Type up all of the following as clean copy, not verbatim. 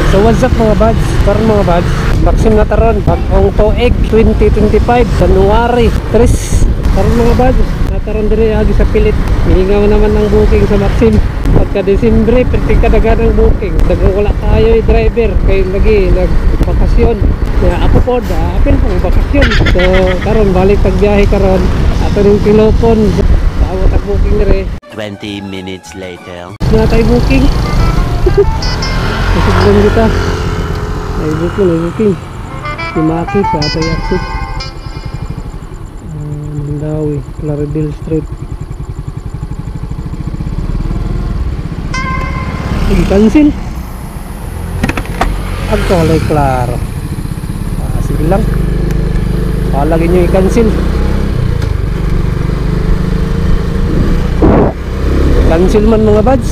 So what's up mga buds? Karon mga buds, Maxim na taron bagong tuig 2025 January 3. Karon mga buds, nataron dire agi sa pilit. Hihingaw naman ng booking sa Maxim. Pagka Desembre, perti kadagan ng booking. Dagang wala tayo driver kay lagi nagbakasyon. Kaya ako po, apil pong bakasyon. So karon balik tagbiyahe karon. Ato ning tilopon. Tawag tag booking dire. 20 minutes later. Na tayo booking. Masugdan kita. Ay booking. Simaki sa atay exit. Mandawi, Claridel Street. I-cancel. Agkalay klaro. Sige lang. Palagi nyo i-cancel. Cancel man mga buds.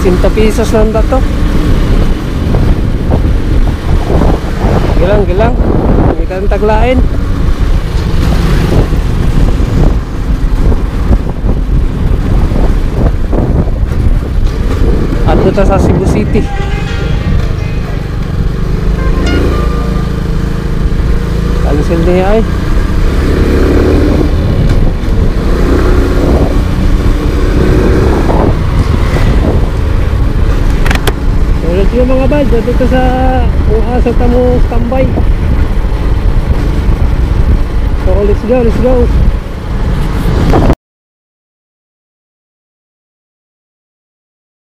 100 pesos lang dato. Gilang kita ang taglain. Ato ta sa Cebu City. Cancel niya ay. Yung mga bad, dito sa kung asa tamo standby. So let's go.